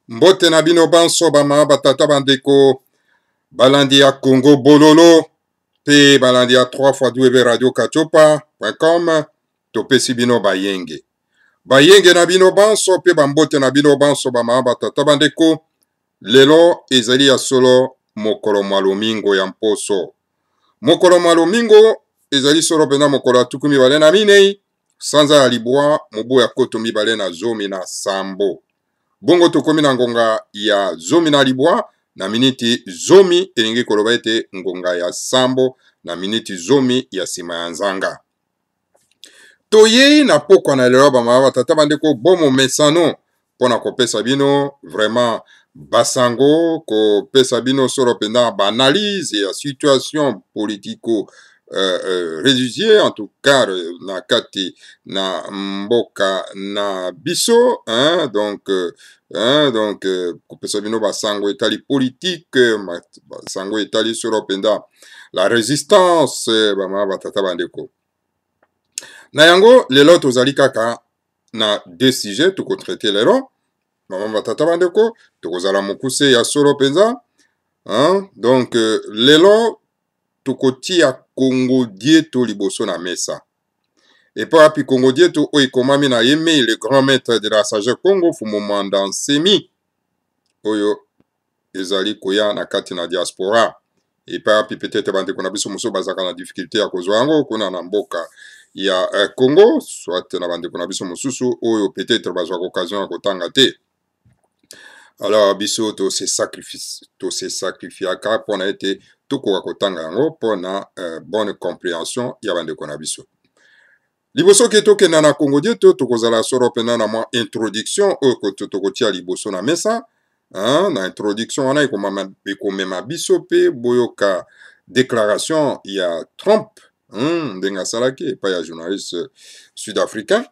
Mbote na bino banso bama batata bandeko balandi ya Congo Bololo pe balandi ya 3x2 Radio Kachopa.com topesi bino bayenge. Bayenge na bino banso pe bambote na bino banso bama batata bandeko lelo ezali ya solo mokolo malomingo ya mposo. Mokolo malomingo ezali solo pena mokolo ya tuku mibale na minei sanza ya libwa mobu ya koto mibale na zomi na sambo. Bongo tokomi na ngonga ya zomi na libwa na miniti zomi elingi koloba ete ngonga ya sambo na miniti zomi ya sima ya nzanga. Toyei na pokwa na lelo bama batata bandeko bomo mesano pona kopesa bino vraiment basango kopesa bino solo pena ba analyse ya situation politico réfugié en tout cas na kati na mboka na biso donc kopesa bino basango etali politique basango etali solo penda la résistance bama batata bandeko na yango lelo tozali kaka na deux sujets tokotraite lelo bama batata bandeko tokozala mokuse ya solo penza donc lelo tokotia Congo Dieto liboso na mesa. Et pas api Congo Dieto o ikomami na yeme le grand maître de la sagesse Congo Fumomanda Nsemi oyo ezali koya na kati na diaspora. Et pas api peut-être bande kona biso muso bazaka na difficulté ya kozwa yango kuna na mboka ya Congo soit na bande kona biso mususu oyo peut-être bazwa occasion ya kotanga te. Alors biso to se sacrifiaka pona ete tokoka kotanga yango pona bonne compréhension ya bandeko na biso. Liboso ke tokenda na Congo Dieto tokozala solo pena na mwa introduction oyo tokotia liboso na mesa na introduction wana ekomema biso pe boyoka déclaration ya Trump ndenge asalaki epai ya journaliste sud-africain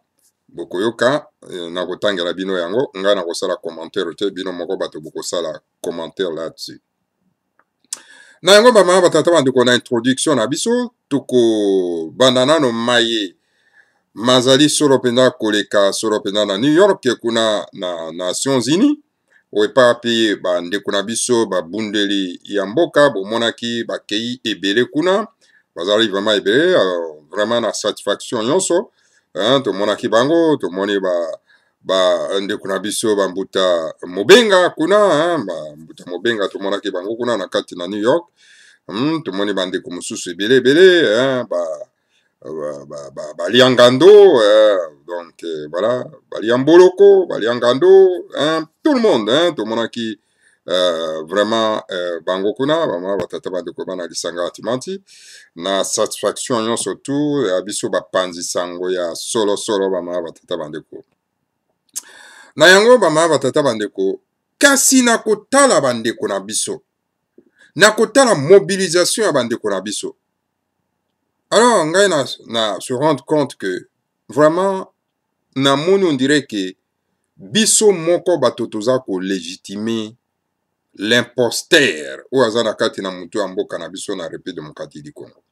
bokoyoka na kotangela bino yango ngai na kosala commentaire te bino moko bato bokosala commentaire là-dessus. Na yango bama batata bandeko na introduction na biso toko banda nano maye mazali solo penda koleka solo penda na New York kuna na Nations Unies oepa pe bandeko na biso babundeli ya mboka bomonaki bakei ebele kuna bazali vraiment ebele vraiment na satisfaction nyonso tomonaki bango tomoni ndeko na biso bambuta mobenga kuna bambuta mobenga tomonaki bango kuna na kati na New York tomoni bandeko mosusu ebele ebele baliangando donc voilà baliamboloko baliangando tout le monde tomonaki vraiment bango kuna bama batata bandeko bana lisanga atimanti na satisfaction nyonso tu ya biso bapanzi sango ya solo bama batata bandeko na yango bama batata bandeko kasi na kotala bandeko na biso na kotala mobilisation ya bandeko na biso. Alors ngai na se rendre compte que vraiment na moni on dirait que biso moko bato toza ko légitimer l'imposteur ou aza na kati na mutu ya mboka na biso na République démocratique du Congo.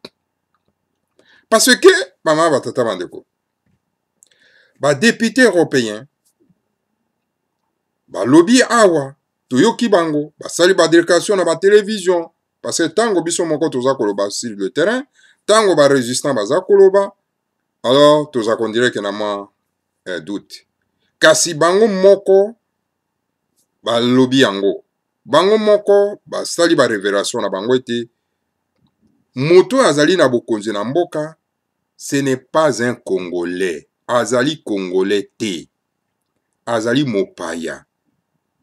Parce que bama batata bandeko ba député européen ba lobby awa toyoki bango basali ba délégation na ba télévision parce que tango biso moko toza koloba sur le terrain tango ba résistant baza koloba alors toza kondire ke na mwa doute kasi bango moko ba lobby yango bango moko basali ba révélation na bango ete moto azali na bokonzi na mboka ce n'est pas un Congolais azali Congolais te azali mopaya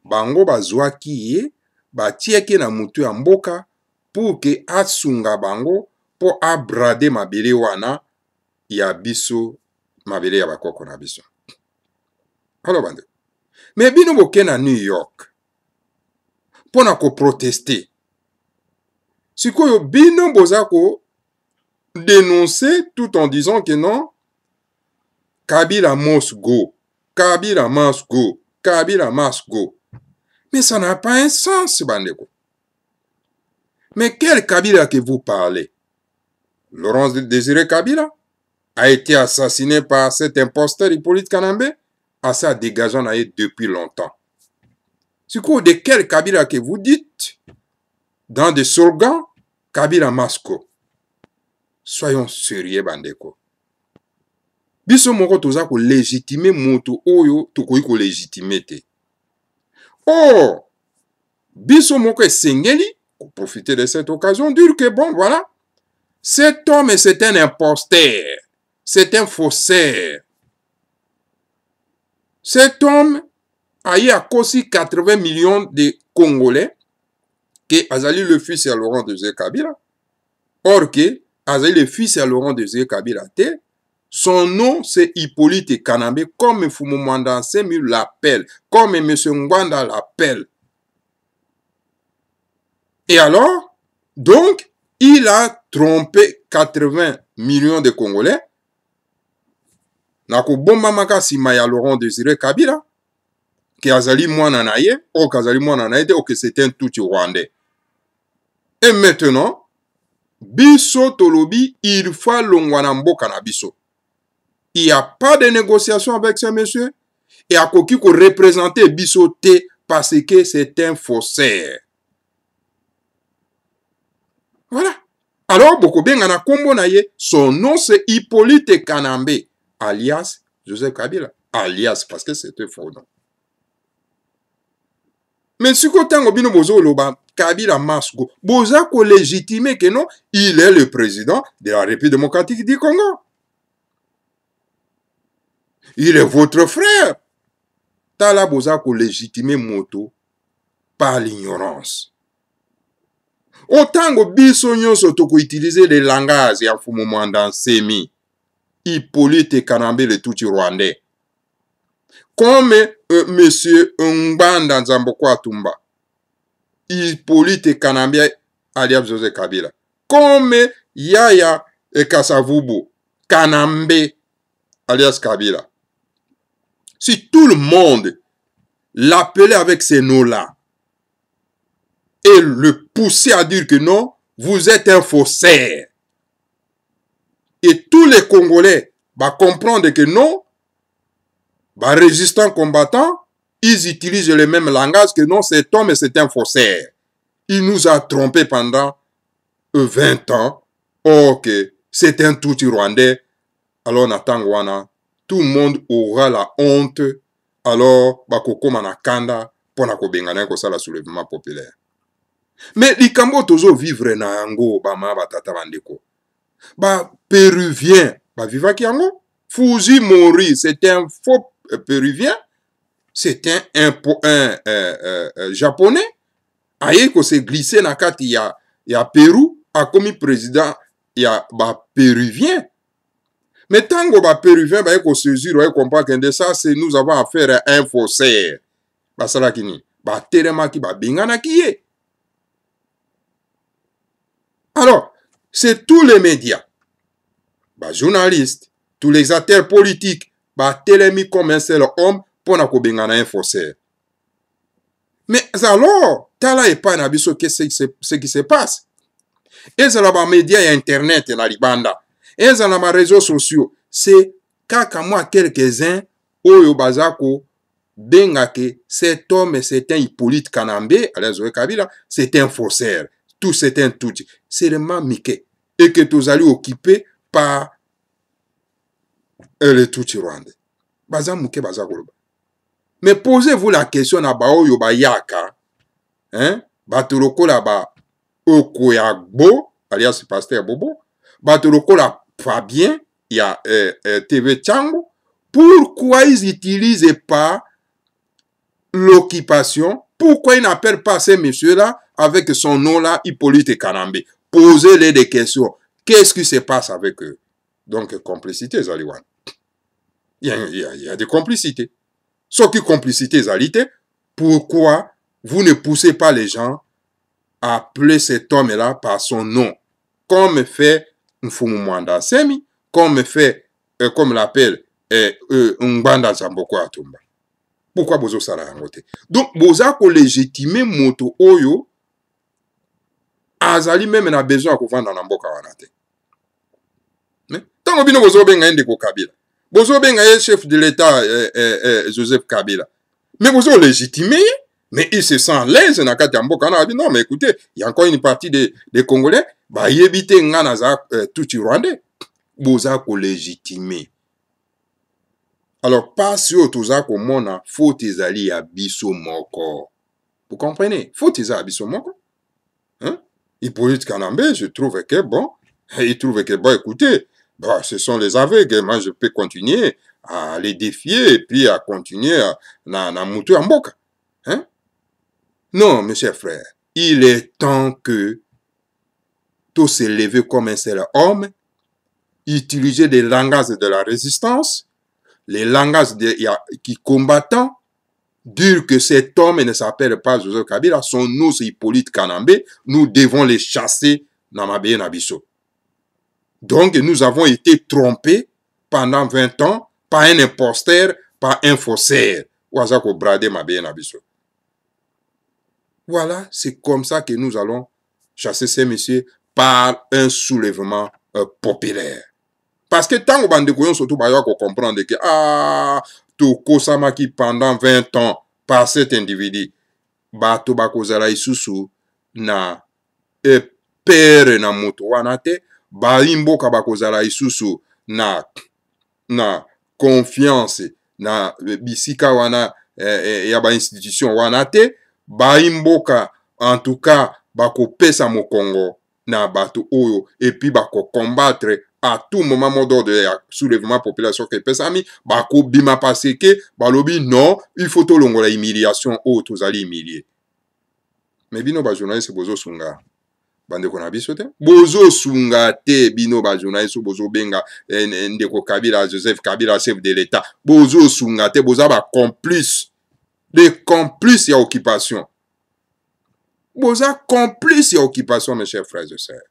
bango bazwaki ye batieki na mutu ya mboka pour que asunga bango po abrade mabele wana ya biso mabele ya bakoko na biso. Alors bande mais bino boke na New York pona ko protester sikoyo bino boza ko dénoncer tout en disant que non Kabila must go Kabila must go Kabila must go. Mais ça n'a pas un sens, bandeko. Mais quel Kabila que vous parlez? Laurent Désiré Kabila a été assassiné par cet imposteur Hippolyte Kanambe à sa dégageant depuis longtemps. C'est quoi de quel Kabila que vous dites dans des slogans Kabila Masko? Soyons sérieux, bandeko. Biso moko toza ko légitimer moto oyo tokoki ko légitimer te. Oh, biso moko esengeli pour profiter de cette occasion, dire que bon, voilà, cet homme c'est un imposteur, c'est un faussaire. Cet homme a eu à causer 80 millions de Congolais que Azali le fils à Laurent Désiré Kabila. Or que Azali le fils à Laurent Désiré Kabila, son nom c'est Hippolyte Kanambe, comme Fumumanda Nsemi l'appelle, comme M. Ngwanda l'appelle. Et alors, donc, il a trompé 80 millions de Congolais. Nako bomba makasi maya Laurent Désiré Kabila, que Azali mwana naye, ou qu'Azali mwana naye, ou que c'était un tout Rwandais. Et maintenant, biso tolobi, il faut longwana mboka na biso. Il n'y a pas de négociation avec ce monsieur. Et à koki ko représenter biso te parce que c'est un faussaire. Voilà. Alors, boko bengana kombo na ye, son nom c'est Hippolyte Kanambe, alias Joseph Kabila. Alias, parce que c'était faux nom. Mais si vous avez bozo loba Kabila Masko, boza ko légitimer que non, il est le président de la République démocratique du Congo. Il est votre frère. Tala boza ko légitimer moto par l'ignorance. Autant que biso nyonso toko utiliser les langages ya Fumumanda Nsemi, Hippolyte Kanambe le tout rwandais. Comme monsieur Ngwanda Nzambokwa Tumba, Hippolyte Kanambe alias Joseph Kabila. Comme Yaya Kasavubu Kanambe alias Kabila. Si tout le monde l'appelait avec ces noms-là, et le pousser à dire que non, vous êtes un faussaire. Et tous les Congolais vont comprendre que non, résistants combattants, ils utilisent le même langage que non, cet homme c'est un faussaire. Il nous a trompés pendant 20 ans. Ok, c'est un tout Rwandais. Alors Natangwana, tout le monde aura la honte. Alors, bakoko manakanda pour nakobengana ko ça la soulèvement populaire. Mais likambo tozo vivre na yango bama batata bandeko. Ba péruvien, ba vivaki yango. Fouzi Mori, c'est un faux péruvien. C'est un japonais. Aye ko se glissé na kati ya Pérou a commis président ya ba péruvien. Mais tango ba péruvien ba ko saisir ou comprendre que ça c'est nous avons affaire à un faussaire. Ba salakini, ba telema ki ba bingana ki. Alors, c'est tous les médias, les journalistes, tous les acteurs politiques, télémis comme un seul homme pour un faussaire. Mais alors, tala et pas nabiso ce qui se passe. Et ça les médias et internet et la libanda. Et ça les réseaux sociaux. C'est kaka moi quelques-uns oyo bazako bengake cet homme c'est un Hippolyte Kanambe, alias Kabila, c'est un faussaire. Tout c'est un tout. C'est le Mickey. Et que tous allez occuper par le tout rwandais. Mais posez-vous la question à Bao Yobayaka. Hein? Baturoko la ba Okoyagbo, alias Pasteur Bobo. Baturoko la Fabien, il y a TV Tchango. Pourquoi ils n'utilisent pas l'occupation? Pourquoi ils n'appellent pas ces messieurs-là avec son nom-là, Hippolyte Kanambe? Posez-les des questions. Qu'est-ce qui se passe avec eux? Donc, complicité, Zaliwan. Il y a des complicités. Sauf que complicité, Zalité, pourquoi vous ne poussez pas les gens à appeler cet homme-là par son nom? Comme fait Mfumumanda Nsemi, comme fait, comme l'appelle, Ngwanda Nzambokwa Atumba. Pourquoi bozo sala yangote? Donc, boza ko légitimer moto oyo, azali même na besoin ko vanda na mboka wana te. Tango bino bozo benga ndeko Kabila. Bozo benga chef de l'État Joseph Kabila. Mais bozo légitimer, Mais il se sent à l'aise dans le Mboka. Non, mais écoutez, il y a encore une partie des Congolais, bah, y évite tout Rwandais. Boza ko légitimer. Alors, pas sur tout ça comme on a, faut ezali à biso moko. Vous comprenez? Faut ezali à biso moko. Hein? Hippolyte Kanambe, je trouve que bon, il trouve que bon, écoutez, bah, ce sont les aveugles, moi je peux continuer à les défier et puis à continuer à mouter en boca. Hein? Non, mes chers frères, il est temps que tout s'élever comme un seul homme, utiliser des langages de la résistance, les langages qui combattants, dire que cet homme ne s'appelle pas Joseph Kabila, son nom c'est Hippolyte Kanambe, nous devons les chasser dans Mabé Nabiso. Donc nous avons été trompés pendant 20 ans par un imposteur, par un faussaire. Voilà, c'est comme ça que nous allons chasser ces messieurs par un soulèvement populaire. Parce que tant que bande de surtout qu'on comprendre que Toko Samaki pendant 20 ans par cet individu, bato bakozala isusu na pere na moto wana te, baimboka bakozala isusu na confiance na bisika wana ya ba institution wana te, baimboka en tout cas bakopesa mokongo na bato oyo et puis bako combattre à tout moment mot de soulèvement population que pesami bako bima parce que balobi non il faut to longola humiliation o tozali humilier mais bino ba journaliste bozo sunga bande ko na biso te bozo sunga te bino ba journaliste bozo benga ndeko Kabila Joseph Kabila chef de l'état bozo sunga te boza ba complice des complices ya occupation boza complice ya occupation mes chers frères et sœurs.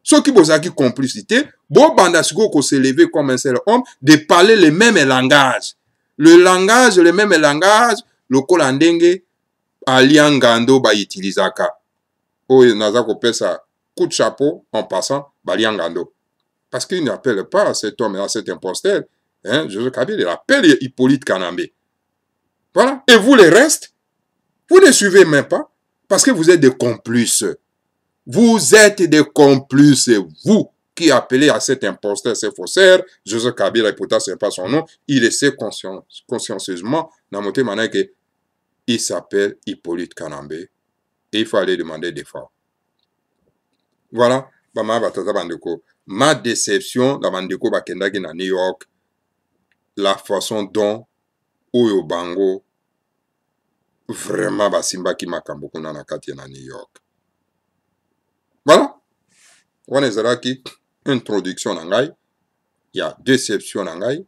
Ceux qui boza qui complicité, bon bandasiko ko se lever comme un seul homme, de parler le même langage. Le même langage, le kolandenge, aliangando ba utilizaka. Oye nazako pesa coup de chapeau en passant, baliangando. Parce qu'il n'appelle pas cet homme, à cet imposteur, hein, Joseph Kabila, il appelle Hippolyte Kanambe. Voilà. Et vous les restes, vous ne suivez même pas, parce que vous êtes des complices. Vous êtes des complices, vous qui appelez à cet imposteur, ces faussaires, Joseph Kabila, et pourtant ce n'est pas son nom, il essaie consciencieusement, dans mon témoignage, qu'il s'appelle Hippolyte Kanambe, et il faut aller demander des fois. Voilà, ma déception dans Bandeko Bakendaki na New York, la façon dont Oyo Bango vraiment basimba ki makambo kuna na kati na New York. Voilà. Wana ezalaki introduction na ngai ya déception na ngai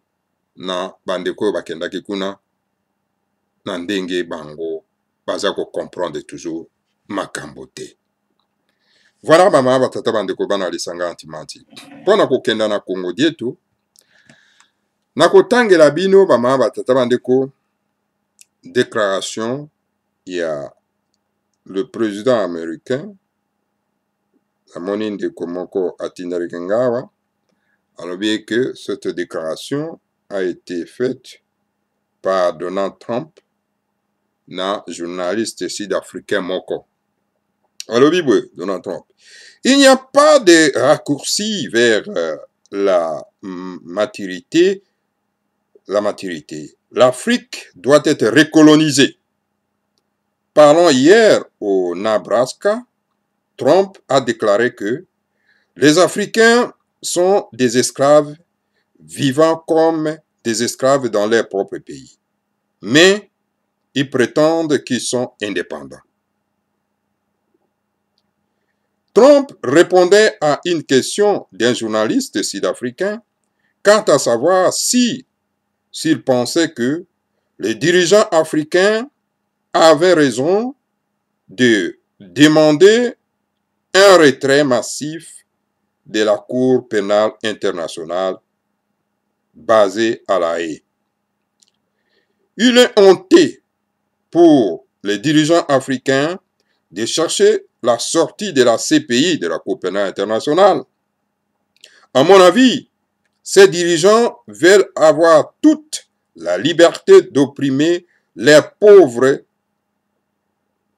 na bandeko bakendaki kuna na ndenge bango baza ko comprendre toujours makambo te. Voilà mama batata bandeko bana lisanga antimanti. Pona kokenda na Congo dietu na kotangela bino bama batata bandeko déclaration il y a le président américain Amoni de Komoko Atindarikengawa a bien que cette déclaration a été faite par Donald Trump, na journaliste sud-africain Moko. Alors, Donald Trump. Il n'y a pas de raccourci vers la maturité. L'Afrique doit être recolonisée. Parlons hier au Nebraska. Trump a déclaré que les Africains sont des esclaves vivant comme des esclaves dans leur propre pays. Mais ils prétendent qu'ils sont indépendants. Trump répondait à une question d'un journaliste sud-africain quant à savoir s'il pensait que les dirigeants africains avaient raison de demander un retrait massif de la Cour pénale internationale basée à La Haye. Il est honteux pour les dirigeants africains de chercher la sortie de la CPI, de la Cour pénale internationale. À mon avis, ces dirigeants veulent avoir toute la liberté d'opprimer les pauvres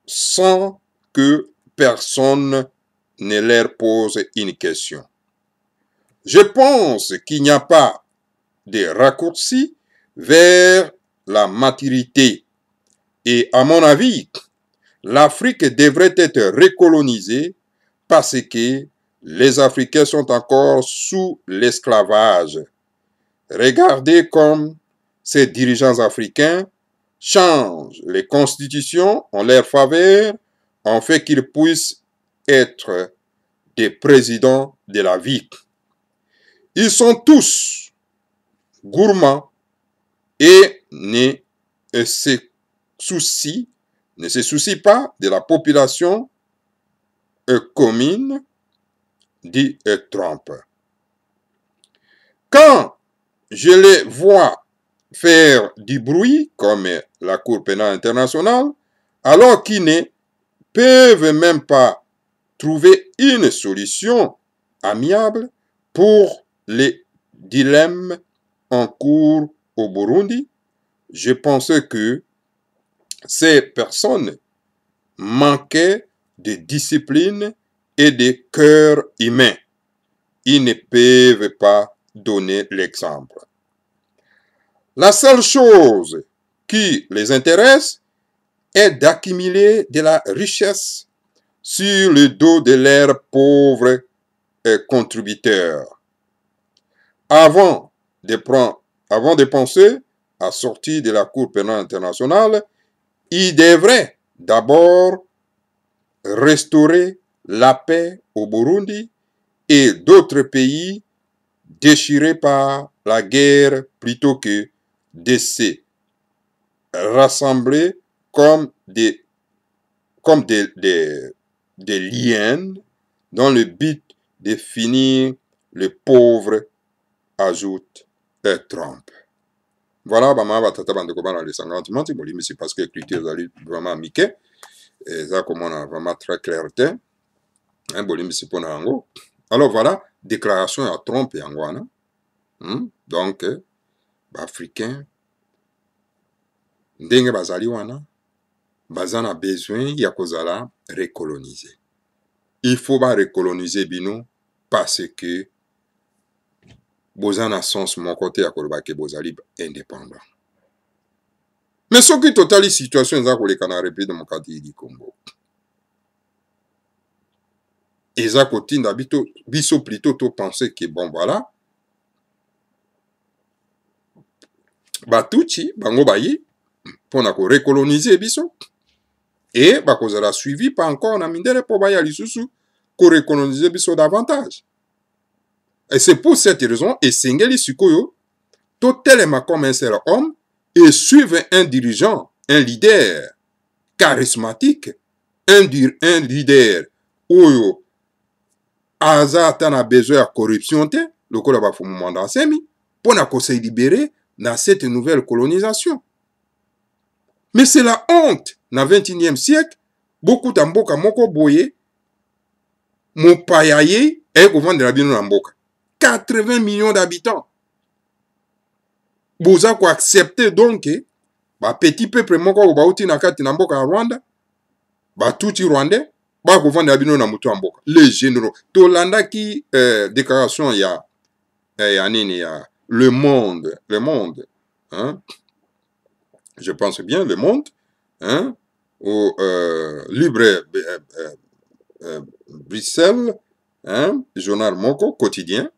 sans que personne ne leur pose une question. Je pense qu'il n'y a pas de raccourci vers la maturité. Et à mon avis, l'Afrique devrait être recolonisée parce que les Africains sont encore sous l'esclavage. Regardez comme ces dirigeants africains changent les constitutions en leur faveur, en fait qu'ils puissent être des présidents de la vie. Ils sont tous gourmands et ne se soucient pas de la population commune, dit Trump. Quand je les vois faire du bruit, comme la Cour pénale internationale, alors qu'ils ne peuvent même pas trouver une solution amiable pour les dilemmes en cours au Burundi, je pense que ces personnes manquaient de discipline et de cœur humain. Ils ne peuvent pas donner l'exemple. La seule chose qui les intéresse est d'accumuler de la richesse sur le dos de leurs pauvres contributeurs. Avant de penser à sortir de la Cour pénale internationale, ils devraient d'abord restaurer la paix au Burundi et d'autres pays déchirés par la guerre plutôt que de se rassembler comme des liens dans le but de finir le pauvre, ajoute Trump. Voilà, bama batata bandeko bana les 50 minutes, bon, mais c'est parce que l'écriture est vraiment miquée, et ça comme on a vraiment très clarté, hein, bon, mais c'est pour nous. Alors voilà, déclaration à Trump et Angoana, donc, Africain, ndenge bazali wana, bazana besoin ya kozala recoloniser. Il faut ba recoloniser bino parce que bozana sens mon côté à kolobake bozali indépendant. Mais ce qui totali situation za koleka na République démocratique du Congo. Eza kotinda biso plutôt to penser que bon voilà, Batuchi bango bayi pona ko recoloniser biso et bakozala suivi pas encore na mindele po baya lisusu ko recoloniser biso davantage. Et c'est pour cette raison, et Sengeli Sikoyo, totalement comme un seul homme, et suivre un dirigeant, un leader charismatique, un leader où Aza tana besoin de corruption, le col va faire un mandat semi, pour se libérer dans cette nouvelle colonisation. Mais c'est la honte, dans le 21e siècle, beaucoup d'amboka moko boye, mon payaye, et qu'on vend de la bino d'amboka. 80 millions d'habitants. Vous avez accepté donc ba petit peuple moko bauti na kati na mboka Rwanda, ba tuti rwandais, ba ko vendre bino na mutu mboka. Les généraux. Tolanda qui déclaration ya nini ya Le Monde, hein? Je pense bien Le Monde, hein? Au Libre Bruxelles, hein? Journal moko quotidien.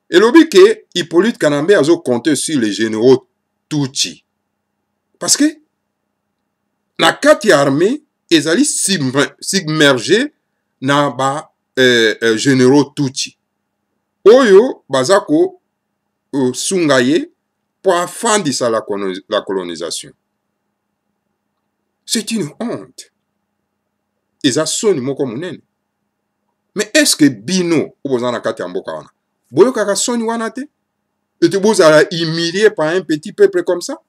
Et l'objet que Hippolyte Kanambe a compté sur les généraux Tutsi. Parce que la kati armée, ils allaient s'immerger dans ba généraux Tutsi. Oyo bazako sungaye pour afandisa la colonisation. C'est une honte. Ils ont sonné moko munene. Mais est-ce que bino ou bozana kati amboka wana? Boyo kaka soni wana te? Et tu vous allez humilié par un petit peuple comme ça?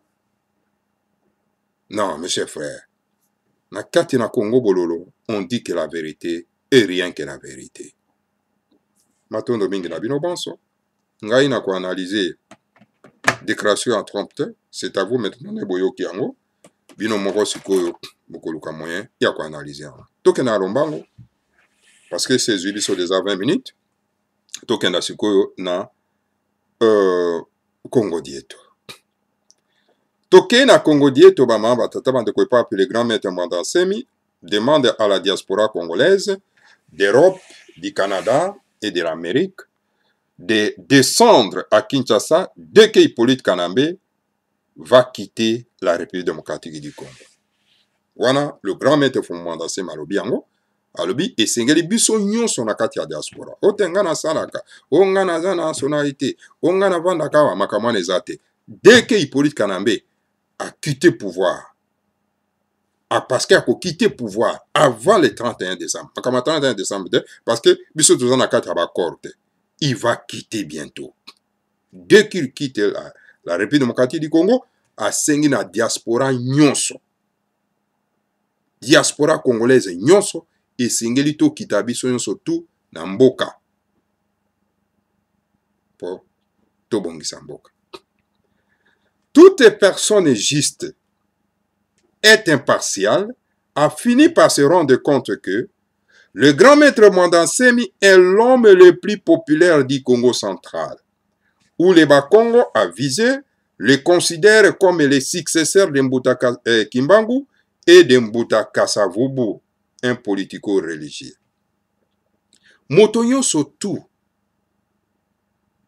Non, mes chers frères. Na kati na Congo bololo, on dit que la vérité est rien que la vérité. Matondo mingi na bino banso. Ngai na ko analyser déclaration à Trump, c'est à vous maintenant ne boyo kiango. Bino moko sikoyo bokoluka moyen ya koanalyse yango. Tokenda lombango parce que ces biso déjà 20 minutes. Tokenda sikoyo na Congo dieto. Toke na Congo dieto bama batata bandeko epapi le grand maître Mwanda Nsemi demande à la diaspora congolaise d'Europe, du Canada et de l'Amérique de descendre à Kinshasa dès que Hippolyte Kanambe va quitter la République démocratique du Congo. Wana le grand maître Mwanda Nsemi alobi yango, alobi esengeli biso nyonso na kati ya diaspora. Otenga na salaka, onga na za nationalité, onga na vandaka wa makamwa eza te. Dès que Hippolyte Kanambe a quitté pouvoir, parce qu'il a quitté pouvoir avant le 31 décembre, 31 décembre, parce que biso tozana na kati ya bakor te, il va quitter bientôt. Dès qu'il quitte la République démocratique du Congo, asengi na diaspora nyonso. Diaspora congolaise nyonso esengeli to kita biso nyonso tu na mboka po tobongisa mboka. Toute personne juste et impartiale a fini par se rendre compte que le grand maître Mwanda Nsemi est l'homme le plus populaire du Congo central, où les Bakongo a visé le considère comme le successeur de Mbuta Kimbangu et de Mbuta Kasavubu, un politico-religieux. Moto nyonso tu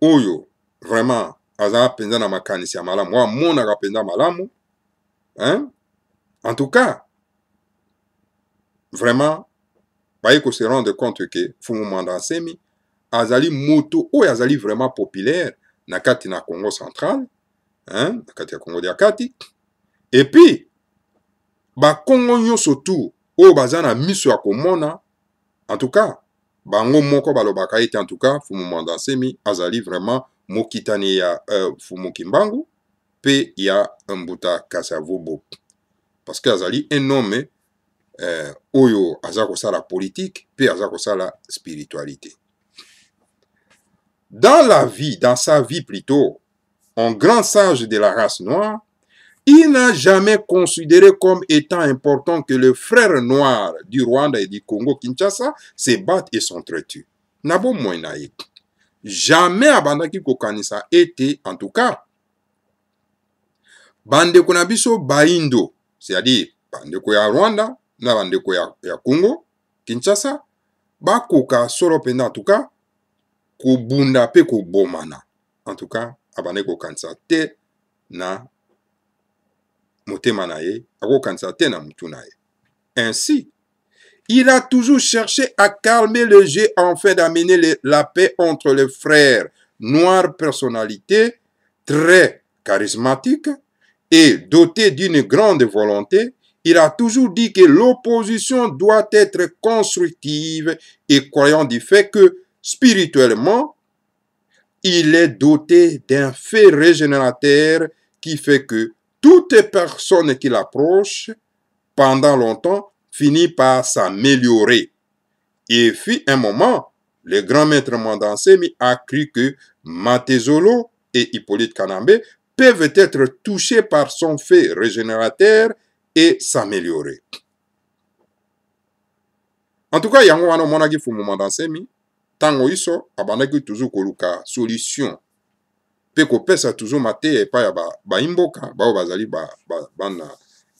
oyo vraiment aza penza na makanisi ya malamu, wa monaka penza malamu, hein? En tout cas, vraiment, il faut se rendre compte que Fumu Mwanda Nsemi azali moto oyo azali vraiment populaire na kati na Congo central, hein? Na kati ya Congo dia kati. Et puis, ba Congo nyonso tu oyo baza na miso ya komona, en tout cas, bango moko balobaka ete en tout cas Fumu Mwanda Nsemi azali vraiment mokitani ya Fumu Kimbangu pe ya Mbuta Kasavubu. Parce que azali un homme oyo aza kosala politique pe aza kosala spiritualité. Dans la vie, dans sa vie plutôt, un grand sage de la race noire, il n'a jamais considéré comme étant important que les frères noirs du Rwanda et du Congo Kinshasa se battent et s'entretuent. Nabo moinaye. Jamais abandaki kokanisa été, en tout cas, bandeko na biso baindo, c'est-à-dire bandeko ya Rwanda na bandeko ya Congo Kinshasa, bakoka solo penda en tout cas, kobunda pe kobomana. En tout cas, abandeko kanisa te na motema na ye, ako kanisa te na mutu na ye. Ainsi, il a toujours cherché à calmer le jeu afin d'amener la paix entre les frères. Noire personnalité, très charismatique et doté d'une grande volonté, il a toujours dit que l'opposition doit être constructive et croyant du fait que, spirituellement, il est doté d'un fait régénérateur qui fait que toute personne qui l'approche pendant longtemps finit par s'améliorer. Et fut un moment, le grand maître Mwanda Nsemi a cru que Matezolo et Hippolyte Kanambe peuvent être touchés par son fait régénérateur et s'améliorer. En tout cas, yango wana monaki Fumu Mwanda Nsemi, tango iso abandaki toujours koluka solution. Pe kopesa toujours mate epa ya ba imboka, bao bazali bana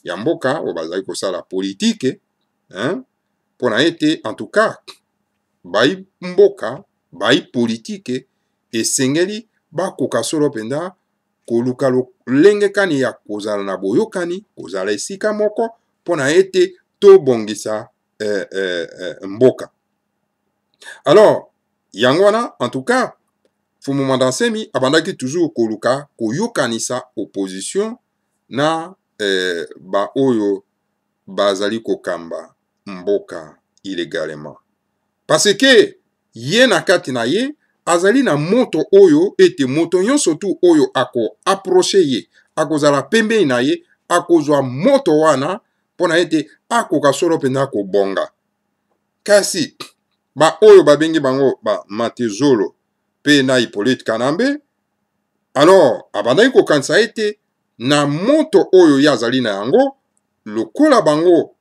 ya mboka, o bazali kosala politique, hein? Pona ete, en tout cas, bai mboka, bai politique, esengeli bakoka solo penda koluka lenge kani ya kozala na boyokani, kozala esika moko, pona ete to bongisa mboka. Alors, yango wana, en tout cas, Fumu Mwanda Nsemi abandaki toujours koluka koyokanisa opposition na ba oyo bazali kokamba mboka illégalement. Parce que ye na kati na ye azali na moto oyo ete moto nyonso tu oyo ako approcher ye, akozala pembeni na ye, akozwa moto wana pona ete akoka solo pena kobonga. Kasi ba oyo babengi bango ba Matezolo pe na Hippolyte Kanambe, alors abandaki kokanisa ete na moto oyo yazali na yango, lokola bango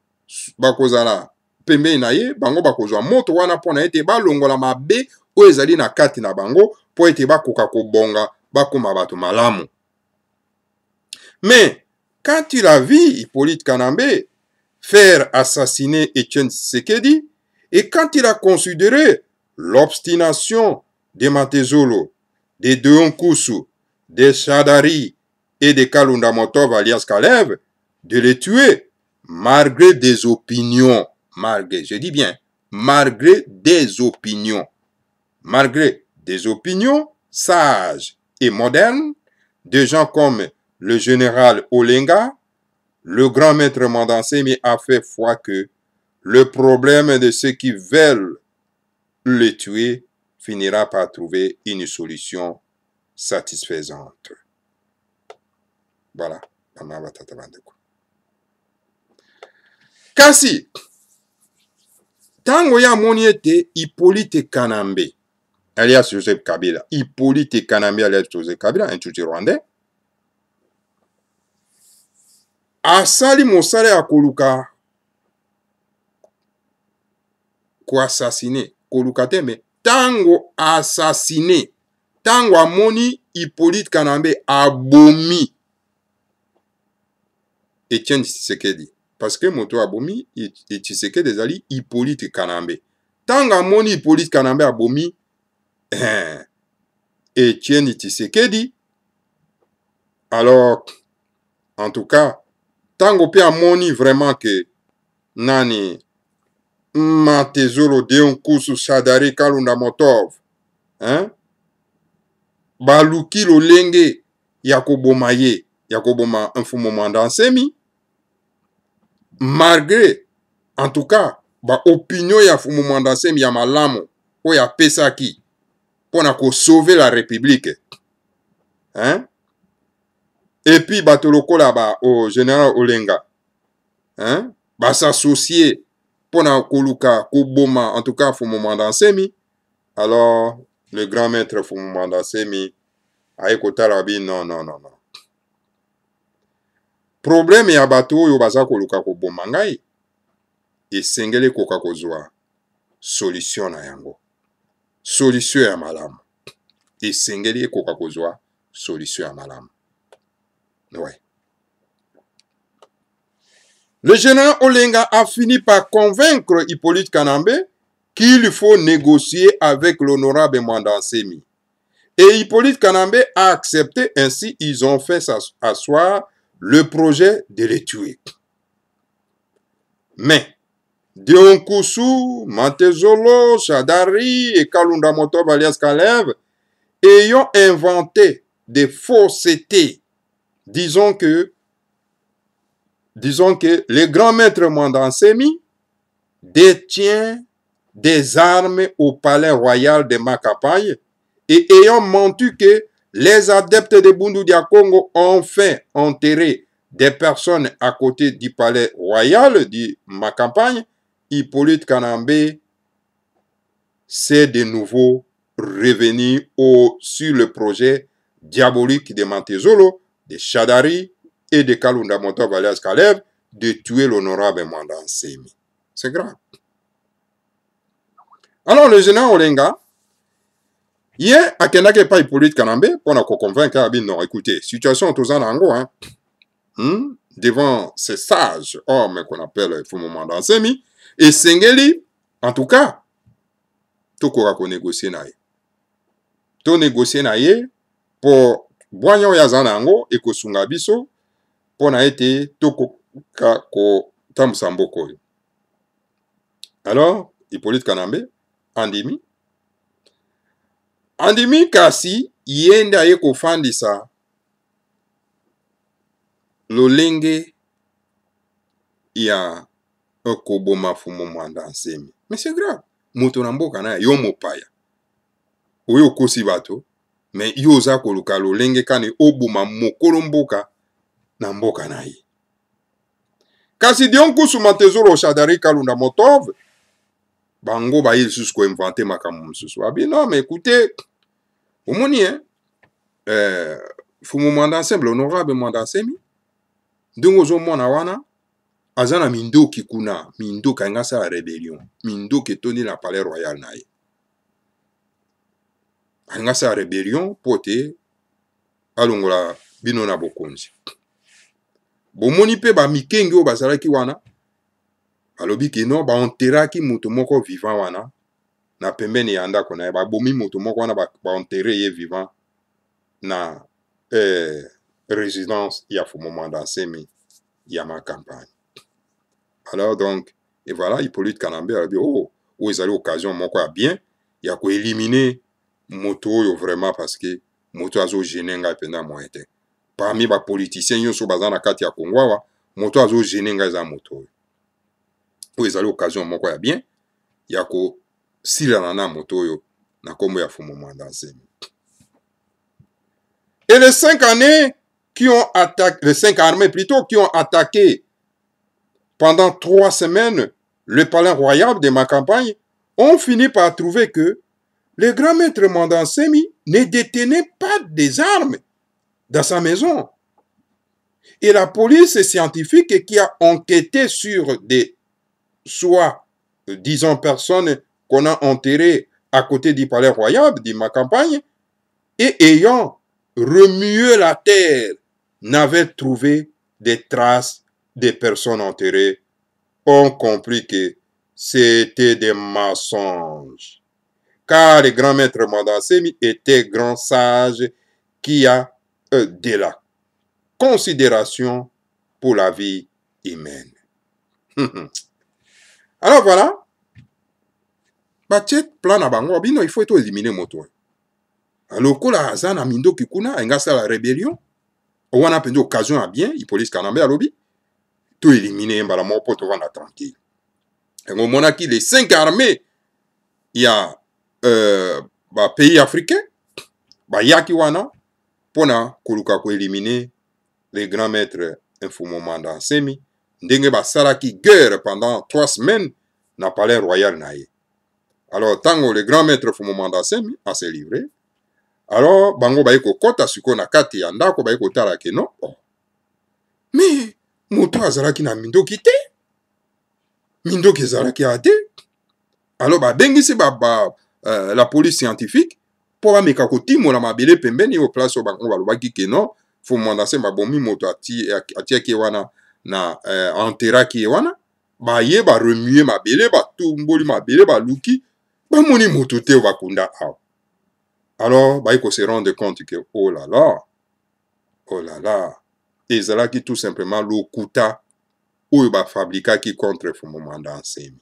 bakozala pembeni na ye, bango bakozwa moto wana mpona ete balongola mabe oyo ezali na kati na bango mpo ete bakoka kobonga bakoma bato malamu. Mais quand il a vu Hippolyte Kanambe faire assassiner Étienne Tshisekedi, et quand il a considéré l'obstination de Matezolo, de Deon Kusu, de Shadari et de Kalunda Motov alias Kalev, de les tuer, malgré des opinions, malgré, je dis bien, malgré des opinions sages et modernes, de gens comme le général Olenga, le grand maître Mandansemi a fait foi que le problème de ceux qui veulent le tuer finira par trouver une solution satisfaisante. Voilà. Kasi, tango ya moni ete Hippolyte Kanambe, alias Joseph Kabila, Hippolyte Kanambe alias Joseph Kabila, un Tutsi rwandais, asali mosala ya koluka assassiner, koluka te me tango assassiner, tango amoni Hippolyte Kanambe abomi Etienne Tshisekedi, parce que moto abomi et Tshisekedi ezali Hippolyte Kanambe. Tango amoni Hippolyte Kanambe abomi Etienne Tshisekedi, alors en tout cas tango pe amoni vraiment que nani Matezolo, Deon Kusu, Shadari, Kalunda Motov, baluki lolenge ya koboma ye, ya koboma Mfumu Mandansemi, malgré en tout cas ba opinion ya Mfumu Mandansemi ya malamu oyo apesaki pona ko sauver la République, et puis bato lokola ba au général Olenga, ba s'associer pona koluka koboma en tout cas Mfumu Mandansemi, alors le grand maître Mfumu Mandansemi aye kotala bi non. Problème ya bato oyo baza koluka koboma ngai esengeli koka kozwa solution na yango, solution ya malamu, esengeli koka kozwa solution ya malamu. Ouais. Le général Olenga a fini par convaincre Hippolyte Kanambe qu'il faut négocier avec l'honorable Mandansemi. Et Hippolyte Kanambe a accepté, ainsi ils ont fait asseoir le projet de les tuer. Mais Deon Kusu, Matezolo, Shadari et Kalunda Motov alias Kalev ayant inventé des faussetés, disons que le grand maître Mandansemi détient des armes au palais royal de Makapagne et ayant menti que les adeptes de Bundu Dia Congo ont fait enterrer des personnes à côté du palais royal de Makapagne, Hippolyte Kanambe s'est de nouveau revenu sur le projet diabolique de Matezolo, de Shadari et de Kalunda Motov alias Kalev de tuer l'honorable Mandansemi. C'est grave. Alors le général Olenga, hier, akendaki pa Hippolyte Kanambe pour nous convaincre, non, écoutez, situation tozana nango, devant ces sages hommes qu'on appelle Mfumu Mandansemi, et sengeli, en tout cas, tokoka ko négocier na ye. To négocier na ye pour boanyo ya zanango et ko sunga biso pour na ete tokoka ko tambusa mboko. Alors, Hippolyte Kanambe andimi kasi yende aye kofandisa lolenge ya koboma Mfumu Mandansemi. Mais c'est grave. Moto na mboka na yo mopaya. Oyo kosi bato, mais yo oza koluka lolenge kani oboma mokolo mboka na mboka na ye. Kasi Deon Kusu, Matezolo, Shadari, Kalunda Motov, bango ba il sus ko inventer makambo mususu. Abi non, mais écoutez, omoni Mfumu Mandansemi, l'honorable Mandansemi, ndungo zo mona wana, azana mindo kikuna, mindo kangasa la rébellion, mindo ketoni la palais royal naye. Angasa la rébellion pote alongola bino na bokonzi. Bomoni pe ba mikengi o bazalaki wana, alobi kino ba enterraki moto moko vivant wana, na pembeni ya ndako na ye, ba bomi moto moko wana ba enterre ye vivant na résidence ya Fumoma Dansemi ya ma campagne. Alors donc, et voilà, Hippolyte Kanambe a dit, oh, ils allaient occasion moko ya bien, ya ko éliminer moto yo vraiment parce que moto azo gêner nga penda moyen. Parmi ba politiciens yo so bazana kati ya Kongo wa, moto azo gêner nga za moto. Ou ils allaient occasion moko ya bien, ya ko sila na moto yo na kombo ya Fumoma Dansemi. Et les 5 années qui ont attaqué, les 5 armées plutôt, qui ont attaqué pendant 3 semaines le palais royal de ma campagne, ont fini par trouver que le grand maître Mandansemi ne détenait pas des armes dans sa maison. Et la police scientifique qui a enquêté sur des, soit, disons, personnes qu'on a enterrées à côté du palais royal de ma campagne, et ayant remué la terre, n'avait trouvé des traces des personnes enterrées, ont compris que c'était des mensonges. Car le grand maître Mandansemi était grand sage qui a de la considération pour la vie humaine. Alors voilà, Bachet plan à bango, bino il faut éliminer moto. Alors que la zana mindo kikuna, engasa la rébellion, on a pris occasion à bien, Hippolyte Kanambe à lobby, tout éliminer, mbala mo poto vana tranquille. Et au monaki, les 5 armées, il y a pays africains, yaki wana, pona kuluka ko éliminer les grands maîtres Fumoma Dansemi, ndenge salaki guerre pendant 3 semaines na palais royal naye. Alors, tango le grand maître Fumoma Dansemi a se livré, alors, bango baiko kota suko na kati ya ndako baiko tala ke non. Oh. Mais, moto azalaki na mindoki te. Mindoki azalaki ate. Alors, bengisi la police scientifique, pour ba meka kotimo la mabele pembeni au place au bango balobaki ke non, Fumoma Dansemi babomi moto atiaki wana na enterraki wana, ye ba remuer mabele, ba tumboli mabele, ba luki, ba moni moto te bakunda awa. Alors, il faut se rendre compte que, oh là là, et c'est qui tout simplement l'okuta où il va fabriquer qui contre Fumoma Dansemi.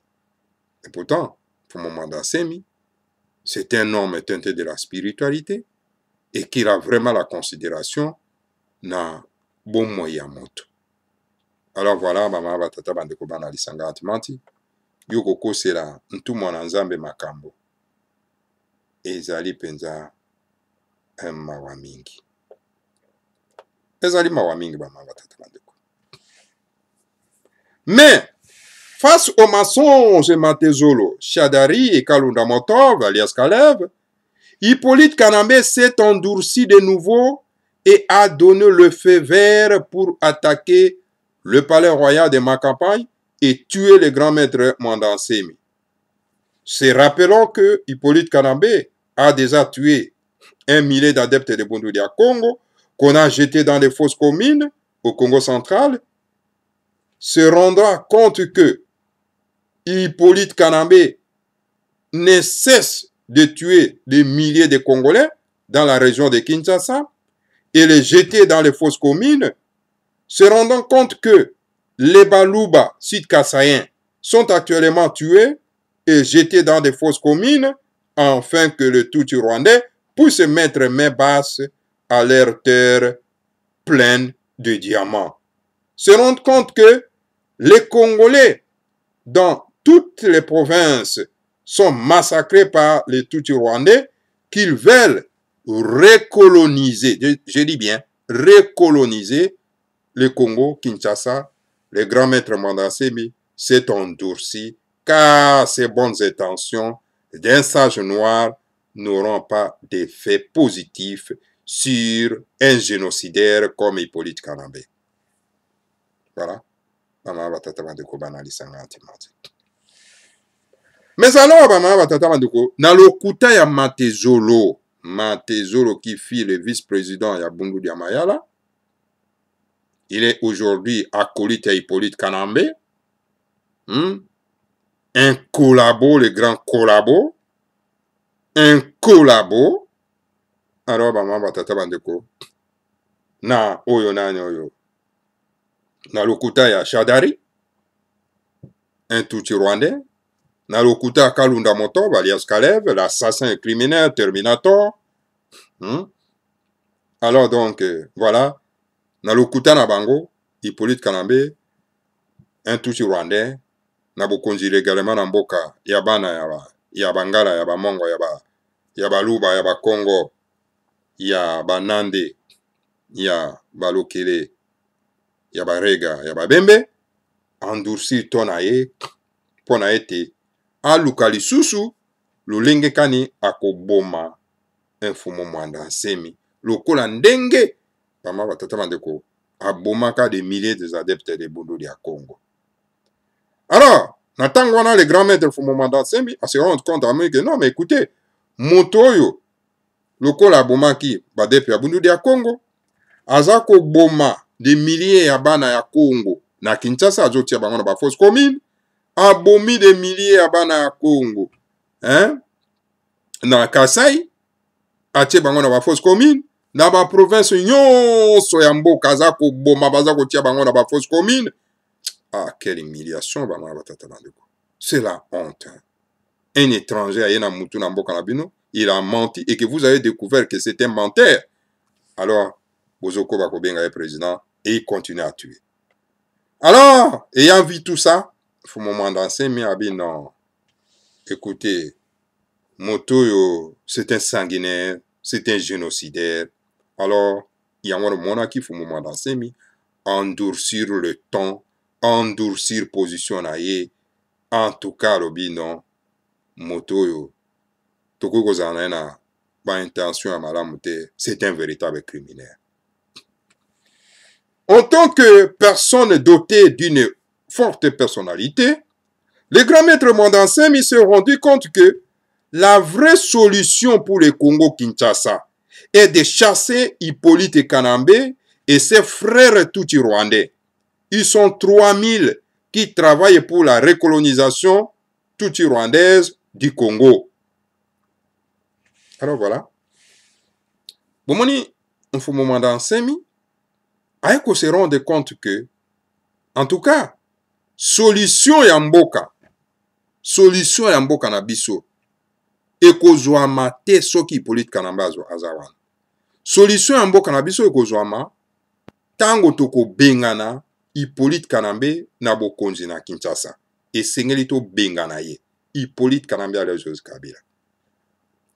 Et pourtant, Fumoma Dansemi, c'est un homme teinté de la spiritualité et qui a vraiment la considération na bon moyen moto. Alors voilà, maman batata bandeko bana lisanga antimanti, yoko kosela ntumo na nzambe makambo. Ezali penza mawa mingi. Ezali mawa mingi ba mawa tata bandeko. Mais face aux mensonges Matezolo, Shadari et Kalunda Motov, alias Kalev, Hippolyte Kanambe s'est endurci de nouveau et a donné le feu vert pour attaquer le palais royal de ma campagne et tuer le grand maître Mandansemi. Se rappelons que Hippolyte Kanambe a déjà tué 1 millier d'adeptes de Bundudia Congo qu'on a jeté dans les fosses communes au Congo central, se rendra compte que Hippolyte Kanambe ne cesse de tuer des milliers de Congolais dans la région de Kinshasa et les jeter dans les fosses communes, se rendant compte que les Baluba sud-kassaïens sont actuellement tués et jetés dans des fosses communes, afin que le Tutsi rwandais puisse mettre main basse à leur terre pleine de diamants. Se rendre compte que les Congolais dans toutes les provinces sont massacrés par les Tutsi rwandais qu'ils veulent recoloniser, je dis bien recoloniser le Congo, Kinshasa. Le grand maître Mandansemi s'est endurci car ses bonnes intentions d'un sage noir n'auront pas d'effet positif sur un génocidaire comme Hippolyte Kanambe. Voilà. bamama batata bandeko banalisanga antimati. Mais alors bamama batata bandeko na lokuta ya Matezolo qui fit le vice-président ya Bundu Dia Mayala, il est aujourd'hui acolyte à Hippolyte Kanambe, un collabo, le grand collabo, un collabo. Alors bamama batata bandeko na oyo nani oyo na lokuta ya Shadari, un Tutsi rwandais, na lokuta Kalunda Motob alias Kalev, l'assassin et criminel Terminator. Alors donc voilà, na lokuta na bango Hippolyte Kanambe, un Tutsi rwandais, na bokonzi légalement na mboka ya bana ya bangala ya bamongo ya baluba ya bakongo ya banande ya balokele ya barega ya babembe, endurcir tona ye pona ete aluka lisusu lolenge kani akoboma Mfumu Mwanda Nsemi lokola ndenge bamama batata bandeko abomaka des milliers des adeptes de Bundu Dia Congo. Alors na tango wana le grand maître Mfumu Mwanda Nsemi se rend compte que non mais écoutez, moto oyo lokola abomaki badepte ya Bundu Dia Congo aza koboma des milliers ya bana ya Congo na Kinshasa, azotia bango na ba fausse commune, abomi des milliers ya bana ya Congo na Kasai, atie bango na ba fausse commune, na ba province nyonso ya mboka aza koboma baza kotia bango na ba fausse commune. Ah, quelle humiliation bana batata bandeko. C'est la honte. Un étranger aye na mutu na mboka na bino, il a menti et que vous avez découvert que c'est un menteur. Alors Bozoko Bakobenga est président et il continue à tuer. Alors, ayant vu tout ça, Mfumu Mwanda Nsemi a dit non. Écoutez, Motoyo, c'est un sanguinaire, c'est un génocidaire. Alors, il y a un monarque Mfumu Mwanda Nsemi endurcir le ton, endurcir position naie. En tout cas, lobi non, Motoyo, toko kozana na ba intention à malamute, c'est un véritable criminel. En tant que personne dotée d'une forte personnalité, le grand maître Mwanda Nsemi s'est rendu compte que la vraie solution pour le Congo-Kinshasa est de chasser Hippolyte Kanambe et ses frères Tutsi rwandais. Ils sont 3000 qui travaillent pour la recolonisation Tutsi rwandaise du Congo. Alors voilà. Bomoni Mfumu Mwanda Nsemi Aiko se rendre compte que, en tout cas, solution ya mboka na biso, ekozwama te soki Hippolyte Kanambe azawana. Solution ya mboka na biso ekozwama, tango toko bengana Hippolyte Kanambe na bokonzi na Kinshasa. Esengeli to bengana ye, Hippolyte Kanambe ala Joseph Kabila.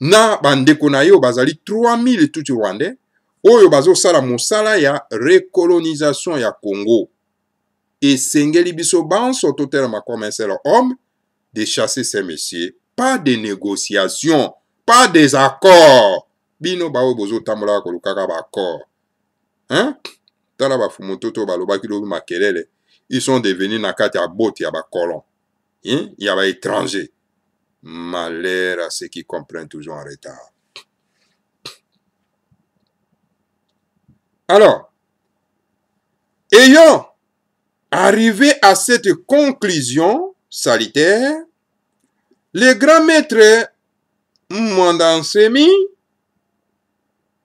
Na bandeko na yo bazali 3000 Tutsi rwandais, oyo bazo sala mosala ya recolonisation ya Congo. Et sengeli biso banso totelema comme un seul homme de chasser ces messieurs. Pas de négociation, pas des accords. Bino bawe bozo tambola kolukaka ba accord. Tala ba fumototo balobaki lobi makelele. Ils sont devenus na kati ya bote ya ba colon. Ya ba étranger. Malheur à ceux qui comprennent toujours en retard. Alors, ayant arrivé à cette conclusion salutaire, le grand maître Mwanda Nsemi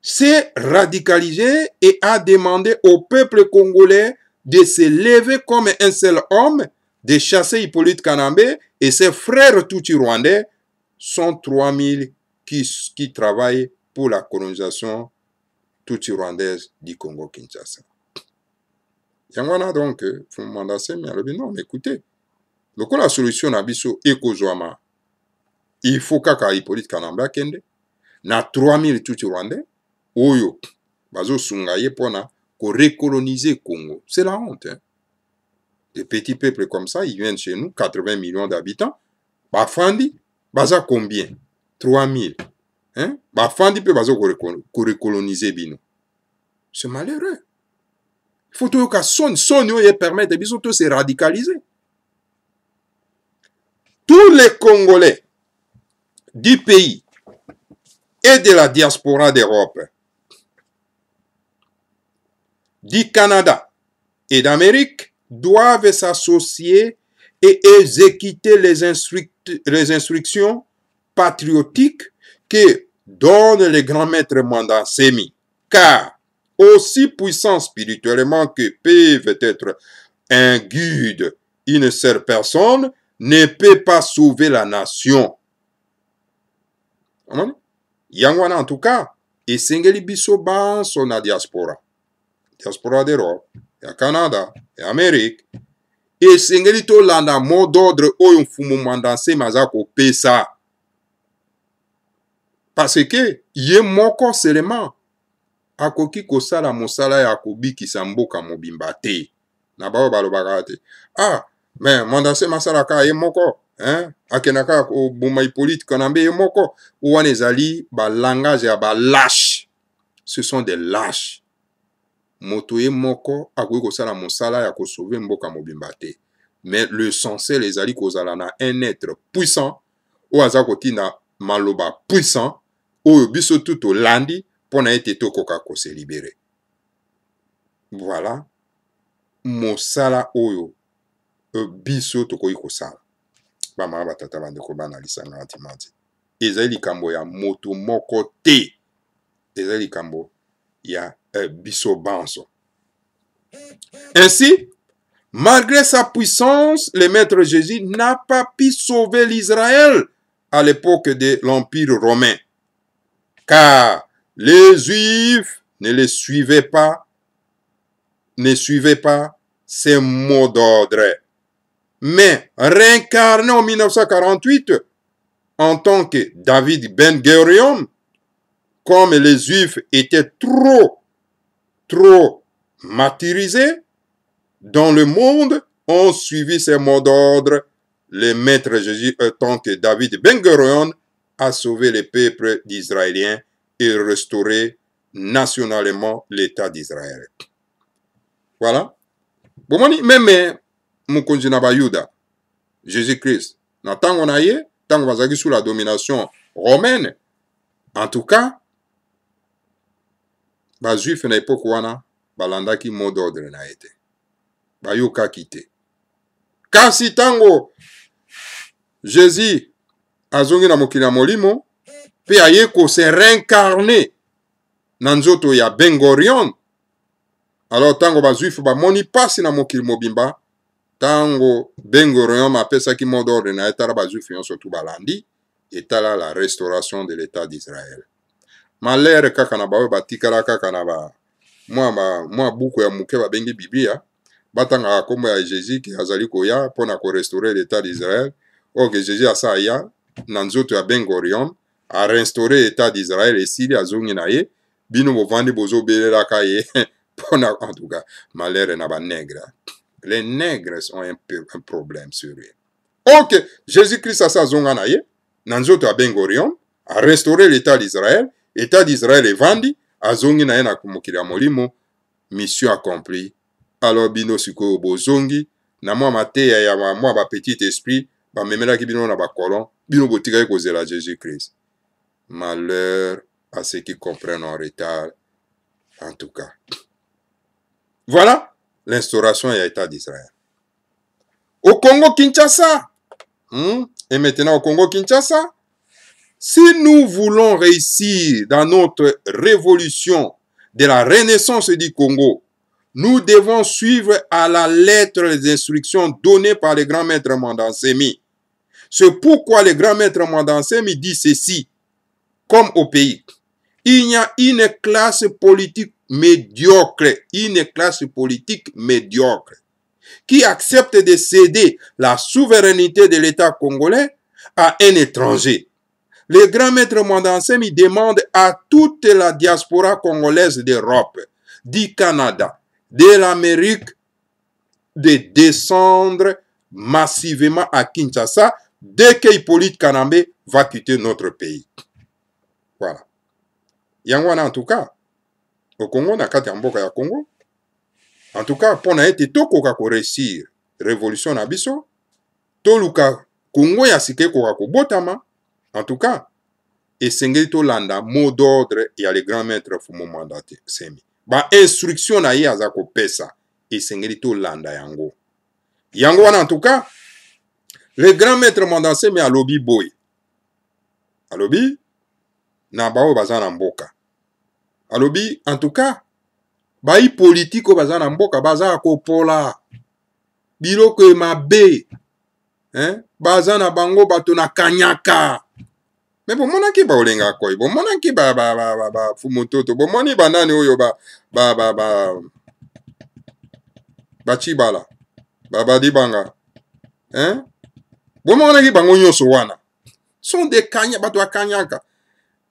s'est radicalisé et a demandé au peuple congolais de se lever comme un seul homme, de chasser Hippolyte Kanambe et ses frères Tutsi rwandais, sont 3000 qui travaillent pour la colonisation Tutsi rwandaise du Congo-Kinshasa. Yangwana donc, Mfumu Mwanda Nsemi a dit non, mais écoutez, la solution na biso ekozwama, il faut kaka Hippolyte Kanambe akende, na 3000 Tutsi rwandais, oyo, bazo sungaye pona, ko recoloniser Congo. C'est la honte, hein. Des petits peuples comme ça, ils viennent chez nous, 80 millions d'habitants, bafandi, baza combien? 3000. Hein? Bafandi pe bazo ko recoloniser bino. C'est malheureux. faut que son permettre de se radicaliser. Tous les Congolais du pays et de la diaspora d'Europe, du Canada et d'Amérique doivent s'associer et exécuter les instructions patriotiques que donne le grand maître Mwanda Nsemi. Car, aussi puissants spirituellement que peuvent être un guide, une seule personne ne peut pas sauver la nation. Yangwana en tout cas, et sengeli biso banso na diaspora d'Europe, ya Canada, ya Amérique, et sengeli to landa mot d'ordre oyo mfumu Mwanda Nsemi aza kopesa. Parce que ye moko seulement akoki kosala mosala ya kobikisa mboka mobimba te. Na bao balobaka te. Ah, mais Mwanda Nsemi asalaka ye moko, hein? Akenaka koboma Hippolyte Kanambe ye moko. Ouane ezali ba langage ya ba lâche. Ce sont des lâches. Moto ye moko akoki kosala mosala ya kosauver mboka mobimba te. Mais le censé ezali kozala na un être puissant ou aza kotina maloba puissant oyo biso tout olandi pona ete tokoka ko se libérer. Voilà mosala oyo biso tokoki kosala. Bama batata bandeko bana lisanga atimati. Ezali likambo ya moto moko te. Ezali likambo ya biso banso. Ainsi, malgré sa puissance, le maître Jésus n'a pas pu sauver l'Israël à l'époque de l'Empire romain. Car les Juifs ne suivaient pas ces mots d'ordre. Mais réincarné en 1948 en tant que David Ben Gurion, comme les Juifs étaient trop martyrisés dans le monde, ont suivi ces mots d'ordre. Le maître Jésus, en tant que David Ben Gurion, a sauvé le peuple d'Israéliens et restauré nationalement l'État d'Israël. Voilà. Bon, même Mukonzi na Bayuda, Jésus-Christ, na tango na ye, tango bazaki sous la domination romaine, en tout cas, ba juif na époque wana, balandaki mot d'ordre na ete. Bayoka kite. Kasi tango, Jésus, azongi na mokili na molimo, pe aye ko se réincarné na nzoto ya Ben Gurion. Alors tango ba juif ba moni pasi na mokili mobimba, tango Ben Gurion apesaki mot d'ordre na etala ba juif nyonso tu balandi, etala la restauration de l'État d'Israël. Malere kaka na bawe batikala kaka na ba mwa buku ya muke babengi Biblia, batanga kombo ya Jésus ki azali koya pona ko restaurer l'État d'Israël. Ok, Jésus asa ya na nzoto ya Ben Gurion a restaurer l'État d'Israël esili azongi na ye, bino bovandi bozo belelaka ye pona en tout cas malere na ba nègre. Les nègres ont un problème sur eux. Ok, Jésus-Christ asa zonga na ye na nzoto ya Ben Gurion a restaurer l'État d'Israël. État d'Israël est vendu, azongi na ye na kumukili ya molimo, mission accomplie. Alors bino siko bozongi, na mwa mateya ya mwa ba petit esprit, ba memelaki bino na ba colon, bino botika kozela Jésus-Christ. Malheur à ceux qui comprennent en retard, en tout cas. Voilà l'instauration de l'État d'Israël. Au Congo-Kinshasa, et maintenant au Congo-Kinshasa, si nous voulons réussir dans notre révolution de la renaissance du Congo, nous devons suivre à la lettre les instructions données par le grand maître Mwanda Nsemi. C'est pourquoi le grand maître Mwanda Nsemi dit ceci, comme au pays. Il y a une classe politique médiocre, qui accepte de céder la souveraineté de l'État congolais à un étranger. Le grand maître Mwanda Nsemi demande à toute la diaspora congolaise d'Europe, du Canada, de l'Amérique, de descendre massivement à Kinshasa dès que Hippolyte Kanambe va quitter notre pays. Voilà. Yangwana en tout cas, au Congo, na kati ya mboka ya Congo, En tout cas, pour na ete tokoka ko réussir révolution na biso, toluka Congo ya sike koka kobotama. En tout cas, esengeli tolanda mot d'ordre ya le grand maître Fumu Mwanda Nsemi. Ba instruction na ye aza kopesa, esengeli tolanda yango. Yango wana en tout cas, le grand maître Mwanda Nsemi alobi boy. Alobi na bao baza na mboka. Alobi en tout cas, bai politiko baza na mboka baza kopola. Biloko mabe. Hein? Baza na bango bato na kanyaka. Mais bon mona ki ba olenga koy. Bon mona ki ba Fumutoto. Bon moni banani oyo ba chibala. Ba dibanga. Hein? Bon mona ki bango nyonso wana. Sont des kanya bato a kanyaka.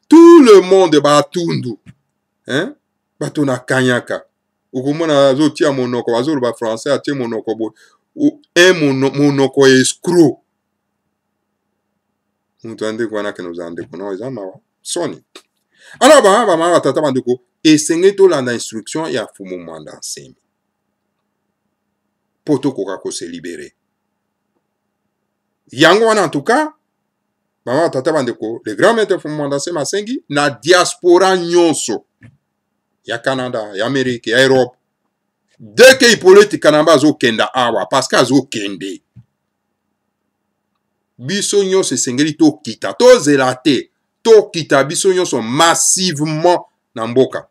Tout le monde ba tundu. Hein? Bato na kanyaka. Ukumona azo tia monoko azo ba français atie monoko bo. Ou un monoko escroc. Mutande kwa na ke nous ande kono ezama wa. Soni. Alors ba tata bandeko esenge to la instruction ya Fumu Mwanda Nsemi. Poto koka ko se libérer. Yango wana en tout cas ba tata bandeko le grand maître Fumu Mwanda Nsemi asengi na diaspora nyonso. Ya Canada, ya Amérique, ya Europe. Dès que Hippolyte Kanamba zo kenda awa, parce que zo kende. Biso nyonso esengeli to kita, to zelate, to kita biso nyonso massivement na mboka.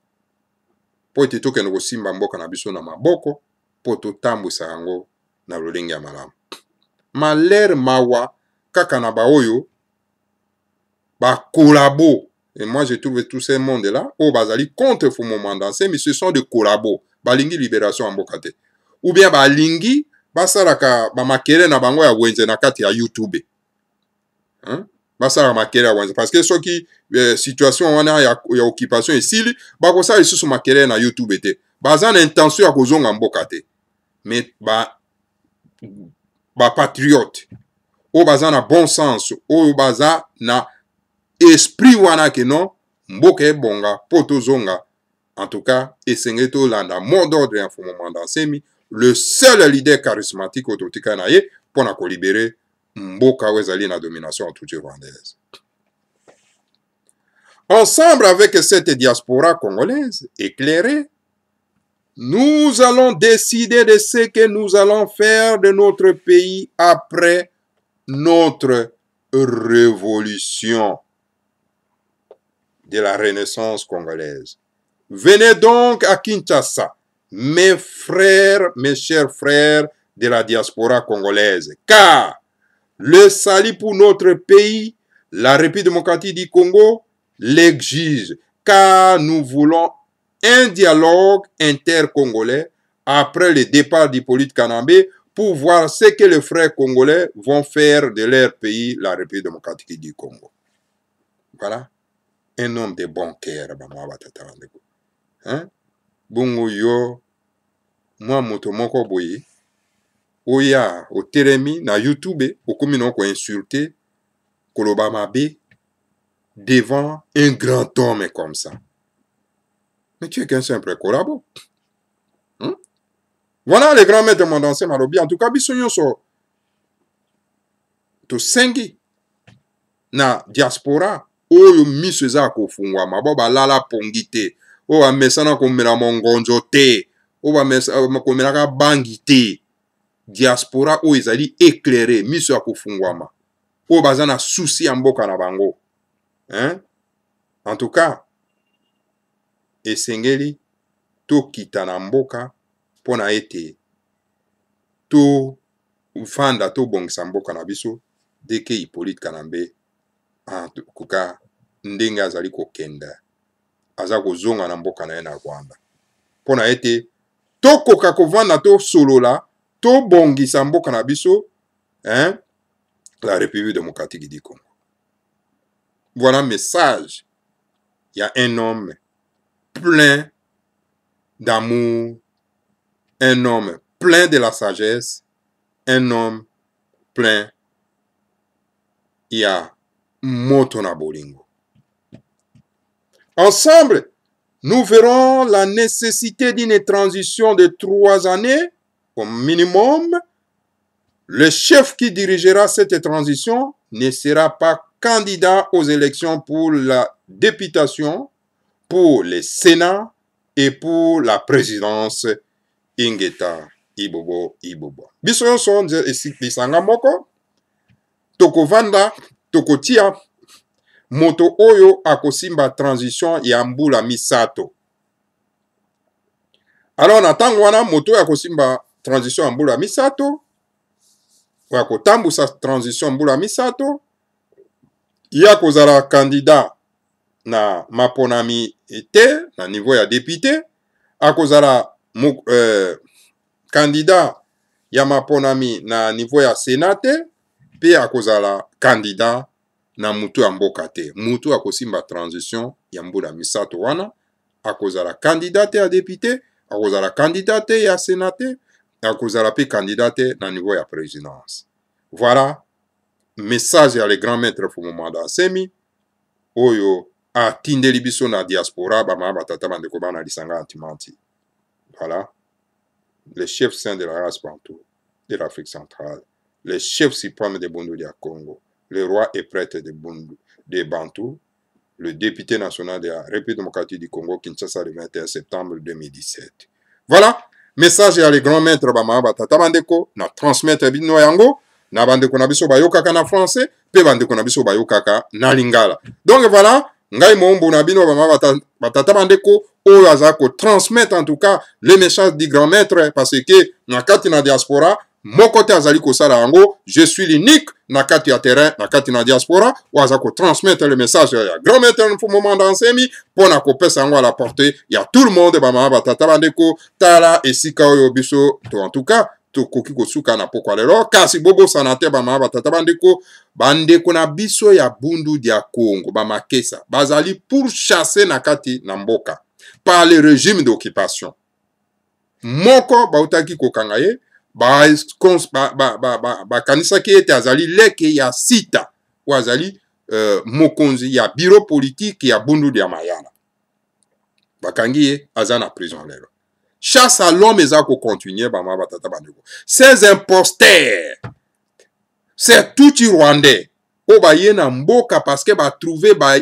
Po ete tokende kosimba mboka na biso na maboko, po totambwisa yango na lolenge ya malamu. Malheur mawa kaka na baoyo ba collabo. Et moi, je trouve tout ce monde-là, au bazali contre Fumu Mwanda Nsemi, ce sont des collabos. Balingi libération en bokate. Ou bien balingi, basaraka, makere na bango ya wenze na kati ya YouTube. Hein? Basaraka makere ya wenze. Parce que ceux qui, situation wana ya occupation esili, bakosa lisusu makere na YouTube te. Bazan intention ya kozonga mbokate. Mais patriote. O bazan na bon sens. O bazan na esprit wana ke non mboka ebonga poto zonga. En tout cas, esenge to landa mot d'ordre ya Fumu Mwanda Nsemi, le seul leader charismatique autotika na ye pour na ko libérer mboka wezali na domination toute rwandaise. Ensemble avec cette diaspora congolaise éclairée, nous allons décider de ce que nous allons faire de notre pays après notre révolution de la Renaissance congolaise. Venez donc à Kinshasa, mes frères, mes chers frères de la diaspora congolaise, car le salut pour notre pays, la République démocratique du Congo, l'exige, car nous voulons un dialogue intercongolais après le départ d'Hippolyte Kanambe pour voir ce que les frères congolais vont faire de leur pays, la République démocratique du Congo. Voilà. Un homme de bon cœur, hein? Bongo yo, moi moto moko boye, oya, o teremi, na YouTube, o komino ko insulter, koloba mabe, devant un grand homme comme ça. Mais tu es qu'un simple collabo. Hein? Voilà le grand maître Mwanda Nsemi malobi, en tout cas, biso nyonso, to sengi, na diaspora, oyo miso eza kofungwama bo balala pongi te oyo bamesana komela mongonzo te oyo bakomelaka bangi te diaspora oyo ezali éclairé miso ya kofungwama oyo baza na susi ya mboka na bango. Hein? En tout cas esengeli tokita na mboka mpona ete tofanda tobongisa mboka na biso deke Hippolyte Kanambe kuka ndenge azali kokenda aza kozonga na mboka na ye na Rwanda mpona ete tokoka kovanda tosolola tobongisa mboka na biso, hein, la République démocratique du Congo. Voilà un message. Il y a un homme plein d'amour, un homme plein de la sagesse, un homme plein, il y a moto na bolingo. Ensemble, Nous verrons la nécessité d'une transition de 3 années au minimum. Le chef qui dirigera cette transition ne sera pas candidat aux élections pour la députation, pour le Sénat et pour la présidence ingeta ibobo. Biso nyonso lisanga moko tokovanda tokotia moto oyo akosimba transition ya mbula misato. Alors na ntango wana moto oyo akosimba transition ya mbula misato, akotambusa transition mbula misato, ye akozala candidat na maponami te na niveau ya député, akozala candidat ya maponami na niveau ya sénat te, pe akozala candidat na mutu ya mboka te. Mutu akosimba transition ya mbula misato wana akozala candidat te ya député, akozala candidat te ya sénat te, akozala pe candidat te na niveau ya présidence. Voilà message ya le grand maître Fumumanda Nsemi oyo atindeli biso na diaspora bama batata bandeko bana lisanga antimanti. Voilà, le chef saint de la race bantou de l'Afrique centrale, le chef suprême de Bundu du Congo, le roi et prêtre de Bundu, de Bantou, le député national de la République démocratique du Congo, Kinshasa, le 21 septembre 2017. Voilà, message ya le grand maître bama batata bandeko na transmettre bino yango na bandeko na biso bayokaka na français pe bandeko na biso bayokaka na lingala. Donc voilà, ngai mombo na bino bama batata bandeko oyo aza ko transmettre en tout cas les messages du grand maître parce que na kati na diaspora moko te azali kosala yango, je suis l'unique na kati ya terrain na kati na diaspora oyo aza ko transmettre le message ya grand maître Fumumanda Nsemi pona kopesa yango à la portée ya tout le monde bama batata bandeko tala esika oyo biso to en tout cas tokoki kosuka na pokwa lelo kasi bobo sanate bama batata bandeko na biso ya Bundu dia Congo bamakesa bazali pour chasser na kati na mboka par le régime d'occupation moko bautaki kokanga ye bakanisaki ete azali leke ya sita ou azali mokonzi ya bureau politique ya Bundu dia Mayala bakangi ye aza na prison lelo. Chasse à l'homme eza ko continuer bama batata bandeko. Ces imposteurs, c'est tout Rwandais. O ba ye na mboka parce que ba trouver ba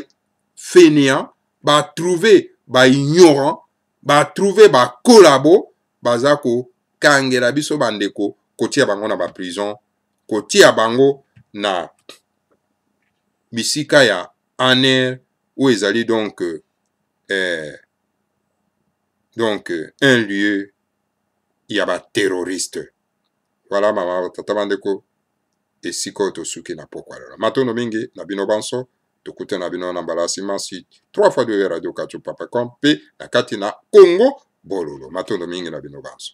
fainéant, ba trouver ba ignorant, ba trouver ba collabo, baza ko kangela biso bandeko, kotia bango na ba prison, kotia bango na bisika ya aner où ezali donc un lieu, il y a des terroristes. Voilà, maman, tata bandeko, et si ko to suki na pokwa la. Matono mingi, na bino banso, to kute na bino na balasi mansi, 3 fois 2 radio kachu papa kompe, na kati na Congo, bololo. Matono mingi na bino banso.